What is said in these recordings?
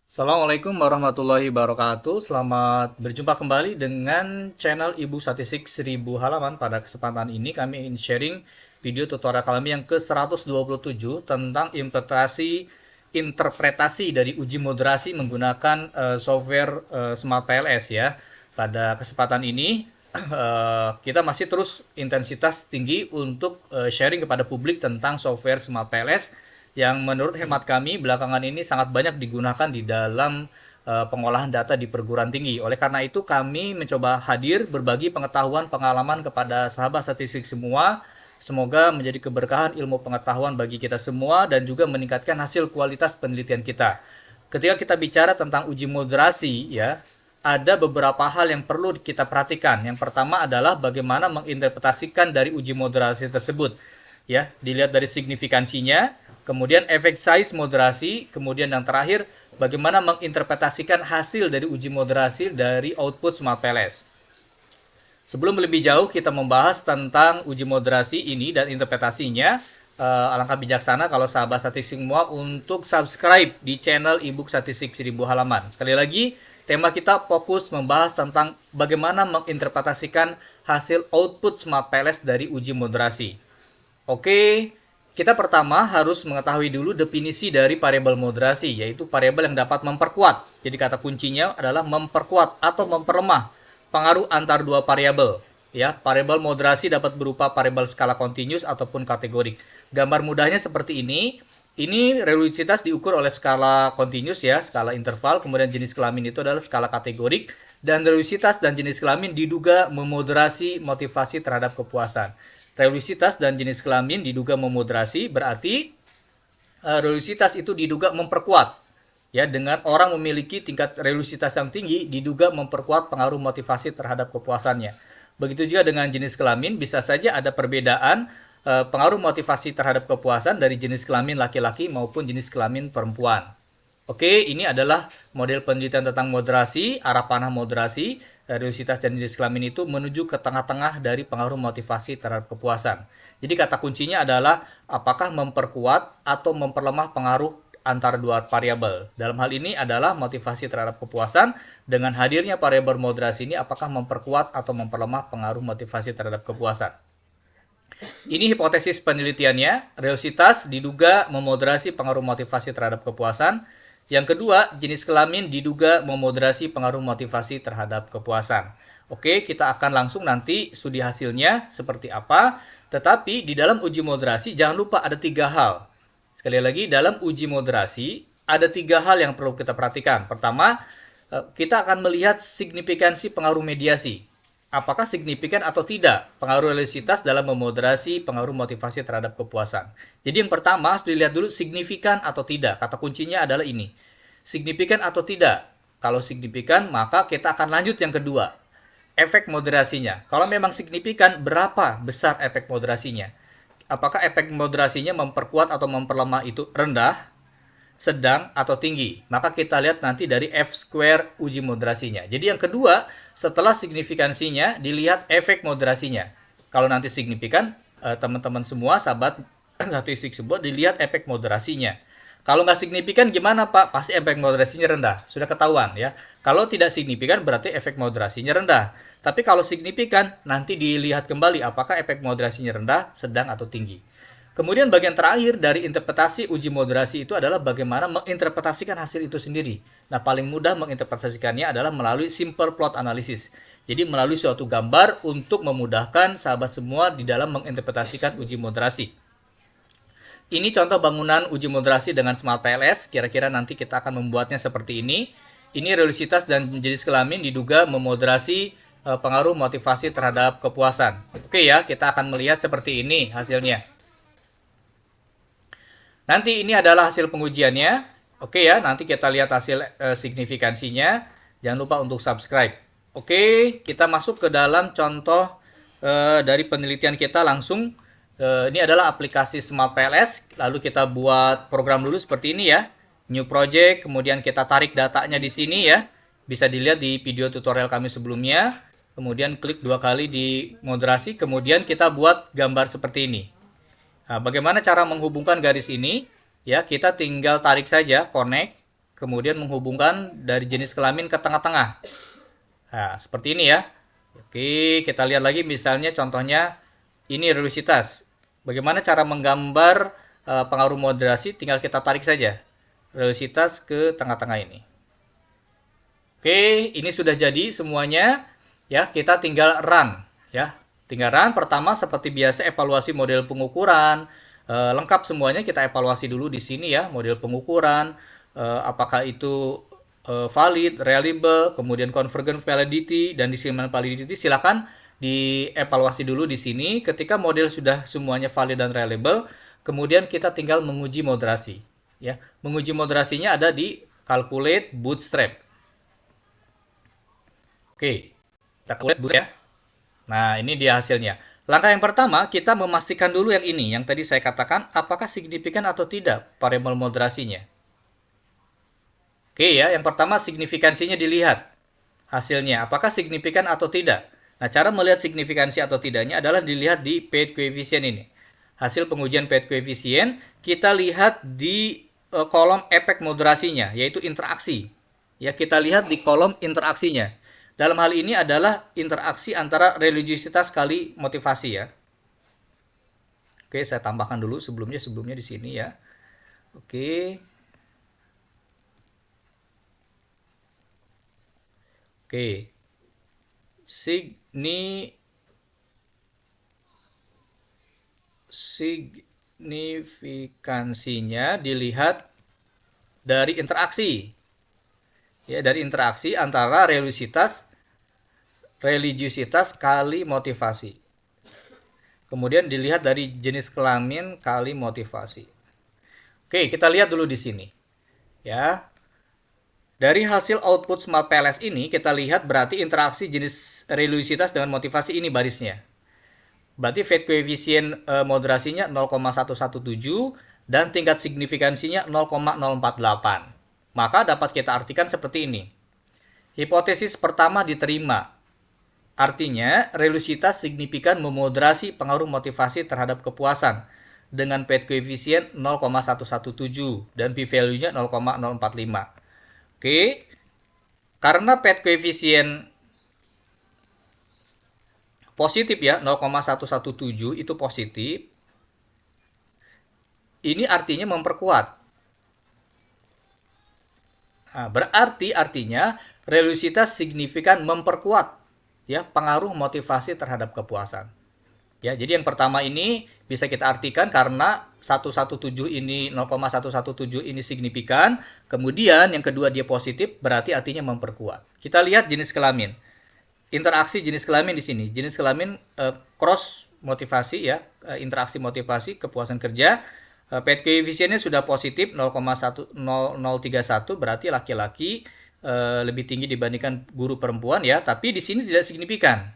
Assalamualaikum warahmatullahi wabarakatuh. Selamat berjumpa kembali dengan channel Ibu Statistik 1000 halaman. Pada kesempatan ini kami ingin sharing video tutorial kami yang ke-127 tentang interpretasi dari uji moderasi menggunakan software Smart PLS ya. Pada kesempatan ini kita masih terus intensitas tinggi untuk sharing kepada publik tentang software Smart PLS yang menurut hemat kami belakangan ini sangat banyak digunakan di dalam pengolahan data di perguruan tinggi. Oleh karena itu kami mencoba hadir berbagi pengetahuan pengalaman kepada sahabat statistik semua. Semoga menjadi keberkahan ilmu pengetahuan bagi kita semua dan juga meningkatkan hasil kualitas penelitian kita. Ketika kita bicara tentang uji moderasi ya, ada beberapa hal yang perlu kita perhatikan. Yang pertama adalah bagaimana menginterpretasikan dari uji moderasi tersebut. Ya, dilihat dari signifikansinya, kemudian efek size moderasi, kemudian yang terakhir bagaimana menginterpretasikan hasil dari uji moderasi dari output Smart PLS. Sebelum lebih jauh kita membahas tentang uji moderasi ini dan interpretasinya, alangkah bijaksana kalau sahabat statistik semua untuk subscribe di channel ebook statistik 1000 halaman. Sekali lagi, tema kita fokus membahas tentang bagaimana menginterpretasikan hasil output Smart PLS dari uji moderasi. Oke, kita pertama harus mengetahui dulu definisi dari variabel moderasi, yaitu variabel yang dapat memperkuat. Jadi kata kuncinya adalah memperkuat atau memperlemah pengaruh antar dua variabel. Ya, variabel moderasi dapat berupa variabel skala continuous ataupun kategorik. Gambar mudahnya seperti ini. Ini religiositas diukur oleh skala continuous ya, skala interval, kemudian jenis kelamin itu adalah skala kategorik, dan religiositas dan jenis kelamin diduga memoderasi motivasi terhadap kepuasan. Religiositas dan jenis kelamin diduga memoderasi, berarti religiositas itu diduga memperkuat. Ya, dengan orang memiliki tingkat religiositas yang tinggi diduga memperkuat pengaruh motivasi terhadap kepuasannya. Begitu juga dengan jenis kelamin, bisa saja ada perbedaan pengaruh motivasi terhadap kepuasan dari jenis kelamin laki-laki maupun jenis kelamin perempuan. Oke, ini adalah model penelitian tentang moderasi, arah panah moderasi, religiositas dan jenis kelamin itu menuju ke tengah-tengah dari pengaruh motivasi terhadap kepuasan. Jadi kata kuncinya adalah apakah memperkuat atau memperlemah pengaruh antara dua variabel. Dalam hal ini adalah motivasi terhadap kepuasan. Dengan hadirnya variabel moderasi ini apakah memperkuat atau memperlemah pengaruh motivasi terhadap kepuasan. Ini hipotesis penelitiannya, religiositas diduga memoderasi pengaruh motivasi terhadap kepuasan. Yang kedua, jenis kelamin diduga memoderasi pengaruh motivasi terhadap kepuasan. Oke, kita akan langsung nanti studi hasilnya seperti apa. Tetapi di dalam uji moderasi jangan lupa ada 3 hal. Sekali lagi, dalam uji moderasi ada 3 hal yang perlu kita perhatikan. Pertama, kita akan melihat signifikansi pengaruh mediasi. Apakah signifikan atau tidak pengaruh religiositas dalam memoderasi pengaruh motivasi terhadap kepuasan. Jadi yang pertama harus dilihat dulu signifikan atau tidak. Kata kuncinya adalah ini. Signifikan atau tidak. Kalau signifikan maka kita akan lanjut yang kedua. Efek moderasinya. Kalau memang signifikan, berapa besar efek moderasinya? Apakah efek moderasinya memperkuat atau memperlemah itu rendah, sedang, atau tinggi? Maka kita lihat nanti dari F-square uji moderasinya. Jadi yang kedua, setelah signifikansinya, dilihat efek moderasinya. Kalau nanti signifikan, teman-teman semua, sahabat statistik semua, dilihat efek moderasinya. Kalau nggak signifikan gimana Pak? Pasti efek moderasinya rendah. Sudah ketahuan ya. Kalau tidak signifikan berarti efek moderasinya rendah. Tapi kalau signifikan, nanti dilihat kembali apakah efek moderasinya rendah, sedang, atau tinggi. Kemudian bagian terakhir dari interpretasi uji moderasi itu adalah bagaimana menginterpretasikan hasil itu sendiri. Nah, paling mudah menginterpretasikannya adalah melalui simple plot analysis. Jadi melalui suatu gambar untuk memudahkan sahabat semua di dalam menginterpretasikan uji moderasi. Ini contoh bangunan uji moderasi dengan Smart PLS. Kira-kira nanti kita akan membuatnya seperti ini. Ini religiositas dan jenis kelamin diduga memoderasi pengaruh motivasi terhadap kepuasan. Oke ya, kita akan melihat seperti ini hasilnya. Nanti ini adalah hasil pengujiannya. Oke ya, nanti kita lihat hasil signifikansinya. Jangan lupa untuk subscribe. Oke, kita masuk ke dalam contoh dari penelitian kita langsung. Ini adalah aplikasi Smart PLS. Lalu kita buat program dulu seperti ini ya. New project, kemudian kita tarik datanya di sini ya. Bisa dilihat di video tutorial kami sebelumnya. Kemudian klik 2 kali di moderasi, kemudian kita buat gambar seperti ini. Nah, bagaimana cara menghubungkan garis ini? Ya, kita tinggal tarik saja, connect. kemudian menghubungkan dari jenis kelamin ke tengah-tengah. Nah, seperti ini ya. Oke, kita lihat lagi misalnya contohnya ini religiositas. Bagaimana cara menggambar pengaruh moderasi? Tinggal kita tarik saja religiositas ke tengah-tengah ini. Oke, ini sudah jadi semuanya. Ya, kita tinggal run ya. Tinggal run. Pertama seperti biasa evaluasi model pengukuran. Lengkap semuanya kita evaluasi dulu di sini ya, model pengukuran, apakah itu valid, reliable, kemudian convergent validity dan discriminant validity. Silakan dievaluasi dulu di sini. Ketika model sudah semuanya valid dan reliable, kemudian kita tinggal menguji moderasi. Ya, menguji moderasinya ada di calculate bootstrap. Oke, kita calculate bootstrap ya. Nah, ini dia hasilnya. Langkah yang pertama, kita memastikan dulu yang ini, yang tadi saya katakan, apakah signifikan atau tidak variabel moderasinya. Oke ya, yang pertama signifikansinya dilihat hasilnya, apakah signifikan atau tidak. Nah, cara melihat signifikansi atau tidaknya adalah dilihat di paid coefficient ini. Hasil pengujian paid coefficient, kita lihat di kolom efek moderasinya, yaitu interaksi. Ya, kita lihat di kolom interaksinya. Dalam hal ini adalah interaksi antara religiositas kali motivasi ya. Oke, saya tambahkan dulu sebelumnya di sini ya. Oke. Oke. Signifikansinya dilihat dari interaksi. Ya, dari interaksi antara religiositas kali motivasi. Kemudian dilihat dari jenis kelamin kali motivasi. Oke, kita lihat dulu di sini. Ya. Dari hasil output Smart PLS ini kita lihat berarti interaksi jenis religiositas dengan motivasi ini barisnya. Berarti Fed coefficient moderasinya 0,117 dan tingkat signifikansinya 0,048. Maka dapat kita artikan seperti ini. Hipotesis pertama diterima. Artinya, religiositas signifikan memoderasi pengaruh motivasi terhadap kepuasan dengan Fed coefficient 0,117 dan p-value-nya 0,045. Oke, karena Fed coefficient positif ya, 0,117 itu positif, ini artinya memperkuat. Nah, berarti artinya religiositas signifikan memperkuat ya pengaruh motivasi terhadap kepuasan. Ya, jadi yang pertama ini bisa kita artikan karena 117 ini 0,117 ini signifikan, kemudian yang kedua dia positif berarti artinya memperkuat. Kita lihat jenis kelamin. Interaksi jenis kelamin di sini. Jenis kelamin cross motivasi ya, interaksi motivasi kepuasan kerja. Paid coefficient-nya sudah positif 0,031 berarti laki-laki lebih tinggi dibandingkan guru perempuan ya, tapi di sini tidak signifikan.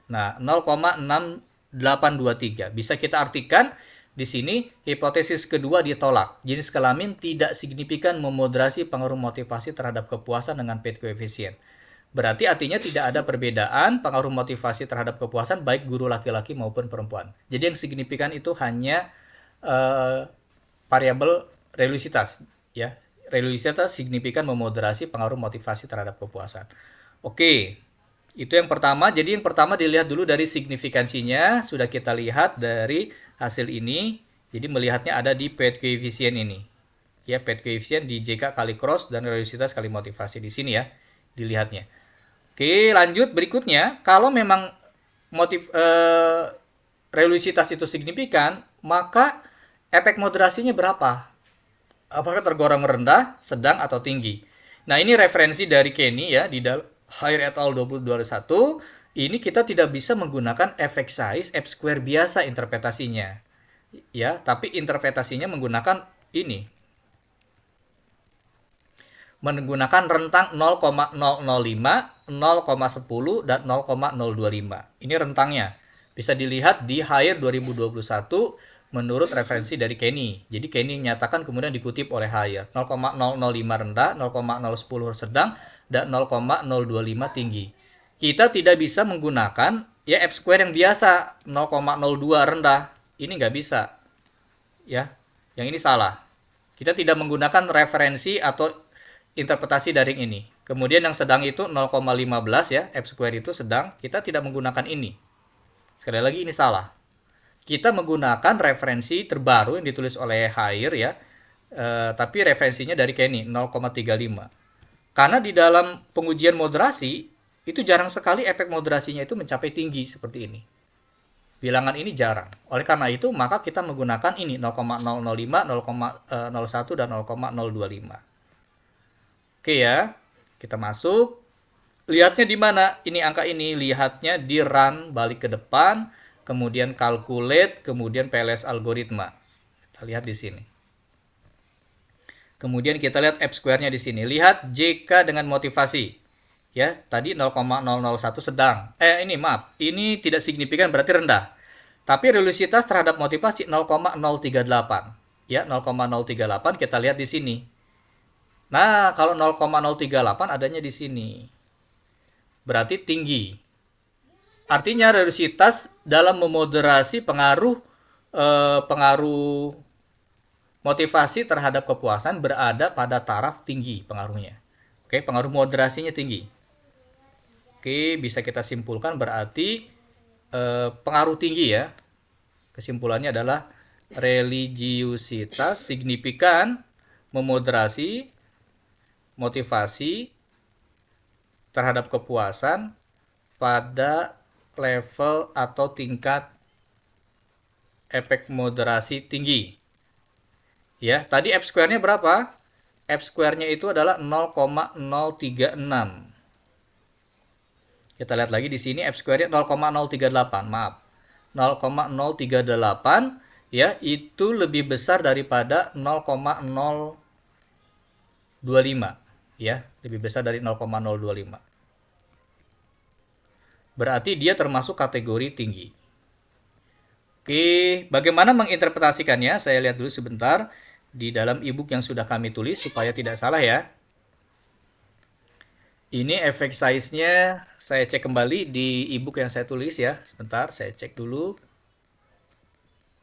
Nah, 0,6823. Bisa kita artikan di sini hipotesis kedua ditolak. Jenis kelamin tidak signifikan memoderasi pengaruh motivasi terhadap kepuasan dengan paid coefficient. Berarti artinya tidak ada perbedaan pengaruh motivasi terhadap kepuasan baik guru laki-laki maupun perempuan. Jadi yang signifikan itu hanya variabel religiositas ya. Religiositas signifikan memoderasi pengaruh motivasi terhadap kepuasan. Oke. Itu yang pertama. Jadi yang pertama dilihat dulu dari signifikansinya. Sudah kita lihat dari hasil ini. Jadi melihatnya ada di paid coefficient ini. Ya, paid coefficient di JK kali cross dan religiositas kali motivasi di sini ya. Dilihatnya. Oke, lanjut berikutnya. Kalau memang religiositas itu signifikan, maka efek moderasinya berapa? Apakah tergolong rendah, sedang, atau tinggi? Nah, ini referensi dari Kenny ya di Higher et al. 2021, ini kita tidak bisa menggunakan effect size F square biasa interpretasinya. Ya, tapi interpretasinya menggunakan ini. Menggunakan rentang 0,005, 0,10 dan 0,025. Ini rentangnya. Bisa dilihat di Higher 2021 menurut referensi dari Kenny. Jadi Kenny menyatakan kemudian dikutip oleh Higher. 0,005 rendah, 0,010 sedang, dan 0,025 tinggi. Kita tidak bisa menggunakan ya F square yang biasa 0,02 rendah. Ini nggak bisa. Ya, yang ini salah. Kita tidak menggunakan referensi atau interpretasi dari yang ini. Kemudian yang sedang itu 0,15 ya, F square itu sedang, kita tidak menggunakan ini. Sekali lagi ini salah. Kita menggunakan referensi terbaru yang ditulis oleh Haier ya, tapi referensinya dari Kenny 0,35. Karena di dalam pengujian moderasi, itu jarang sekali efek moderasinya itu mencapai tinggi seperti ini. Bilangan ini jarang. Oleh karena itu, maka kita menggunakan ini 0,005, 0,01, dan 0,025. Oke ya, kita masuk. Lihatnya di mana? Ini angka ini, lihatnya di run, balik ke depan, kemudian calculate, kemudian PLS algoritma. Kita lihat di sini. Kemudian kita lihat F square-nya di sini. Lihat JK dengan motivasi. Ya, tadi 0,001 sedang. Ini maaf, ini tidak signifikan berarti rendah. Tapi religiositas terhadap motivasi 0,038. Ya, 0,038 kita lihat di sini. Nah, kalau 0,038 adanya di sini. Berarti tinggi. Artinya religiositas dalam memoderasi pengaruh motivasi terhadap kepuasan berada pada taraf tinggi pengaruhnya. Oke, pengaruh moderasinya tinggi. Oke, bisa kita simpulkan berarti pengaruh tinggi ya. Kesimpulannya adalah religiositas signifikan memoderasi motivasi terhadap kepuasan pada level atau tingkat efek moderasi tinggi. Ya, tadi F square-nya berapa? F square-nya itu adalah 0,036. Kita lihat lagi di sini F square-nya 0,038, maaf. 0,038 ya, itu lebih besar daripada 0,025 ya, lebih besar dari 0,025. Berarti dia termasuk kategori tinggi. Oke, bagaimana menginterpretasikannya? Saya lihat dulu sebentar di dalam e-book yang sudah kami tulis supaya tidak salah ya. Ini efek size-nya saya cek kembali di e-book yang saya tulis ya. Sebentar, saya cek dulu.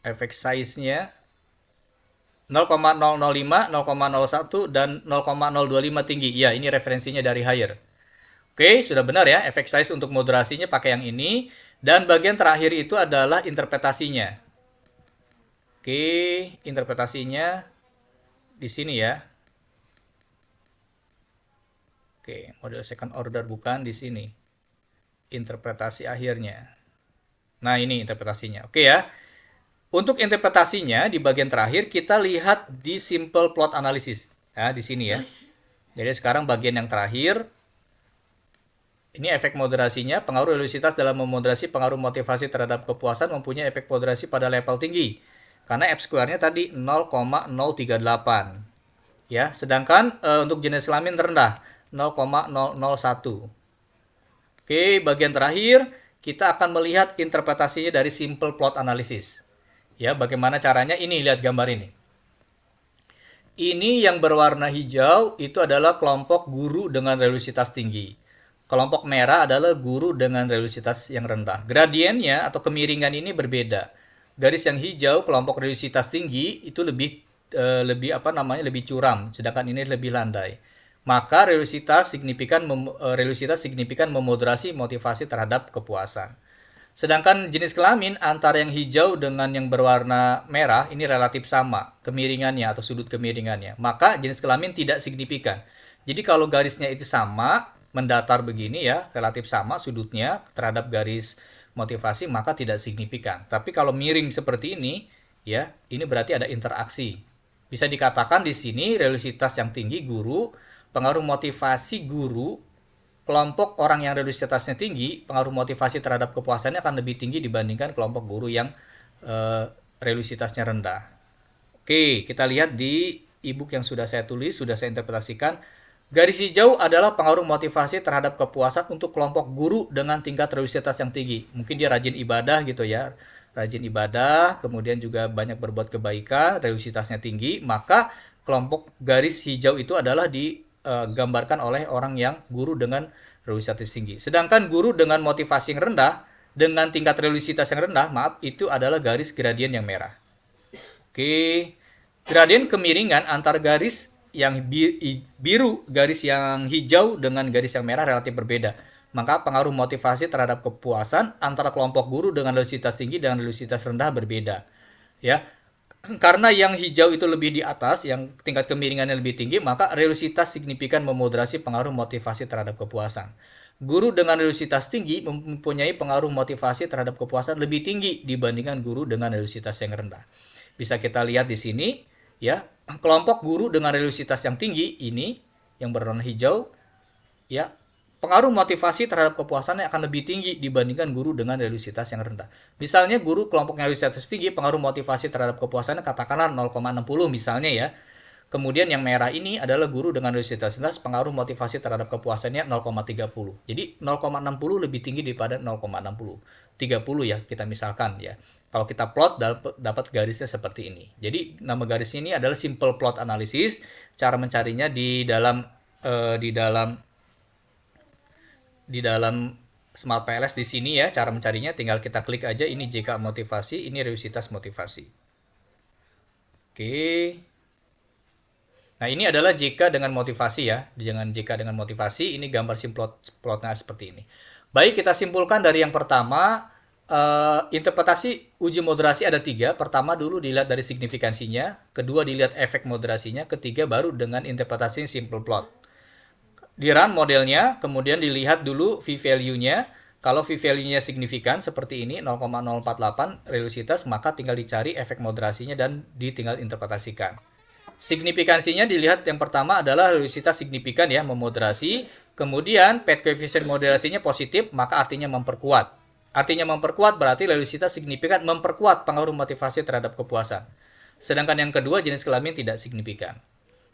Efek size-nya 0,005, 0,01, dan 0,025 tinggi. Ya, ini referensinya dari Haier. Oke, sudah benar ya. Efek size untuk moderasinya pakai yang ini. Dan bagian terakhir itu adalah interpretasinya. Oke, interpretasinya di sini ya. Oke, model second order bukan di sini. Interpretasi akhirnya. Nah, ini interpretasinya. Oke ya. Untuk interpretasinya di bagian terakhir kita lihat di simple plot analysis. Nah, di sini ya. Jadi sekarang bagian yang terakhir. Ini efek moderasinya, pengaruh religiositas dalam memoderasi pengaruh motivasi terhadap kepuasan mempunyai efek moderasi pada level tinggi. Karena F square-nya tadi 0,038. Ya, sedangkan untuk jenis kelamin rendah 0,001. Oke, bagian terakhir kita akan melihat interpretasinya dari simple plot analysis. Ya, bagaimana caranya? Ini lihat gambar ini. Ini yang berwarna hijau itu adalah kelompok guru dengan religiositas tinggi. Kelompok merah adalah guru dengan religiositas yang rendah. Gradiennya atau kemiringan ini berbeda. Garis yang hijau kelompok religiositas tinggi itu lebih lebih curam, sedangkan ini lebih landai. Maka religiositas signifikan memoderasi motivasi terhadap kepuasan. Sedangkan jenis kelamin antara yang hijau dengan yang berwarna merah ini relatif sama kemiringannya atau sudut kemiringannya. Maka jenis kelamin tidak signifikan. Jadi kalau garisnya itu sama, mendatar begini ya, relatif sama sudutnya terhadap garis motivasi, maka tidak signifikan. Tapi kalau miring seperti ini, ya, ini berarti ada interaksi. Bisa dikatakan di sini religiositas yang tinggi guru, pengaruh motivasi guru, kelompok orang yang religiositasnya tinggi, pengaruh motivasi terhadap kepuasannya akan lebih tinggi dibandingkan kelompok guru yang religiositasnya rendah. Oke, kita lihat di e-book yang sudah saya tulis, sudah saya interpretasikan. Garis hijau adalah pengaruh motivasi terhadap kepuasan untuk kelompok guru dengan tingkat religiositas yang tinggi. Mungkin dia rajin ibadah gitu ya. Rajin ibadah, kemudian juga banyak berbuat kebaikan, religiositasnya tinggi, maka kelompok garis hijau itu adalah digambarkan oleh orang yang guru dengan religiositas tinggi. Sedangkan guru dengan motivasi yang rendah, dengan tingkat religiositas yang rendah, maaf, itu adalah garis gradien yang merah. Oke, gradien kemiringan antar garis biru, garis yang hijau dengan garis yang merah relatif berbeda. Maka pengaruh motivasi terhadap kepuasan antara kelompok guru dengan religiusitas tinggi dan religiusitas rendah berbeda. Ya, karena yang hijau itu lebih di atas, yang tingkat kemiringannya lebih tinggi, maka religiusitas signifikan memoderasi pengaruh motivasi terhadap kepuasan. Guru dengan religiusitas tinggi mempunyai pengaruh motivasi terhadap kepuasan lebih tinggi dibandingkan guru dengan religiusitas yang rendah. Bisa kita lihat di sini, ya, kelompok guru dengan religiusitas yang tinggi ini yang berwarna hijau, ya, pengaruh motivasi terhadap kepuasannya akan lebih tinggi dibandingkan guru dengan religiusitas yang rendah. Misalnya guru kelompok religiusitas tinggi, pengaruh motivasi terhadap kepuasannya katakanlah 0,60 misalnya ya. Kemudian yang merah ini adalah guru dengan religiusitas rendah, pengaruh motivasi terhadap kepuasannya 0,30. Jadi 0,60 lebih tinggi daripada 0,60. 30 ya kita misalkan ya. Kalau kita plot dapat garisnya seperti ini. Jadi nama garis ini adalah simple plot analysis. Cara mencarinya di dalam Smart PLS di sini ya. Cara mencarinya tinggal kita klik aja, ini JK motivasi, ini religiusitas motivasi. Oke. Nah, ini adalah JK dengan motivasi ya. Jangan JK dengan motivasi, ini gambar plotnya seperti ini. Baik, kita simpulkan dari yang pertama, interpretasi uji moderasi ada 3. Pertama dulu dilihat dari signifikansinya, kedua dilihat efek moderasinya, ketiga baru dengan interpretasi simple plot. Di run modelnya, kemudian dilihat dulu V-value-nya. Kalau V-value-nya signifikan seperti ini, 0,048 religiusitas, maka tinggal dicari efek moderasinya dan ditinggal interpretasikan. Signifikansinya dilihat yang pertama adalah religiusitas signifikan ya, memoderasi. Kemudian PET koefisien moderasinya positif, maka artinya memperkuat. Artinya memperkuat berarti religiusitas signifikan memperkuat pengaruh motivasi terhadap kepuasan. Sedangkan yang kedua jenis kelamin tidak signifikan.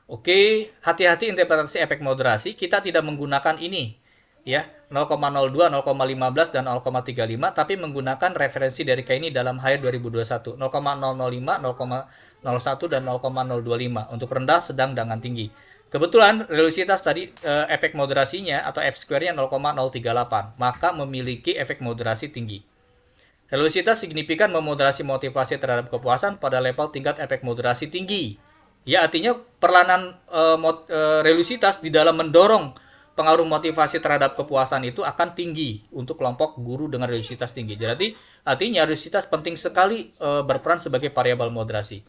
Oke, hati-hati interpretasi efek moderasi, kita tidak menggunakan ini ya, 0,02, 0,15 dan 0,35, tapi menggunakan referensi dari KINI dalam HAIR 2021, 0,005, 0,01 dan 0,025 untuk rendah, sedang, dengan tinggi. Kebetulan religiusitas tadi efek moderasinya atau F-square-nya 0,038, maka memiliki efek moderasi tinggi. Religiusitas signifikan memoderasi motivasi terhadap kepuasan pada level tingkat efek moderasi tinggi. Ya, artinya peranan religiusitas di dalam mendorong pengaruh motivasi terhadap kepuasan itu akan tinggi untuk kelompok guru dengan religiusitas tinggi. Jadi, artinya religiusitas penting sekali berperan sebagai variabel moderasi.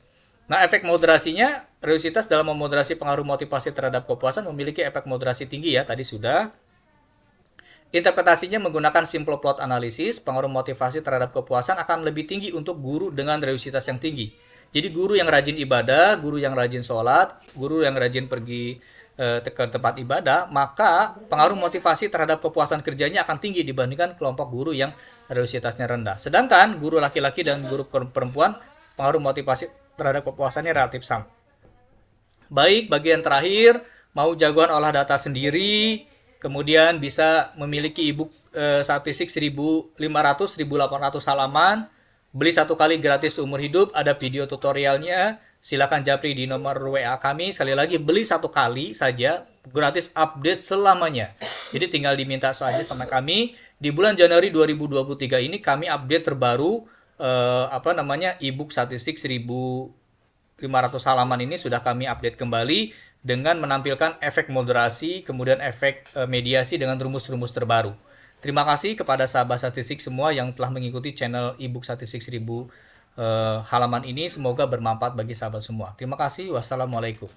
Nah, efek moderasinya, religiusitas dalam memoderasi pengaruh motivasi terhadap kepuasan memiliki efek moderasi tinggi ya, tadi sudah. Interpretasinya menggunakan simple plot analisis, pengaruh motivasi terhadap kepuasan akan lebih tinggi untuk guru dengan religiusitas yang tinggi. Jadi guru yang rajin ibadah, guru yang rajin sholat, guru yang rajin pergi ke tempat ibadah, maka pengaruh motivasi terhadap kepuasan kerjanya akan tinggi dibandingkan kelompok guru yang religiusitasnya rendah. Sedangkan guru laki-laki dan guru perempuan, pengaruh motivasi terhadap kepuasannya relatif sama. Baik, bagian terakhir, mau jagoan olah data sendiri, kemudian bisa memiliki e-book statistik 1500-1800 halaman, beli 1 kali gratis seumur hidup, ada video tutorialnya. Silakan japri di nomor WA kami. Sekali lagi, beli 1 kali saja, gratis update selamanya. Jadi tinggal diminta saja sama kami. Di bulan Januari 2023 ini kami update terbaru e-book statistik 1500 halaman ini sudah kami update kembali dengan menampilkan efek moderasi, kemudian efek mediasi dengan rumus-rumus terbaru. Terima kasih kepada sahabat statistik semua yang telah mengikuti channel e-book statistik 1000 halaman ini. Semoga bermanfaat bagi sahabat semua. Terima kasih. Wassalamualaikum.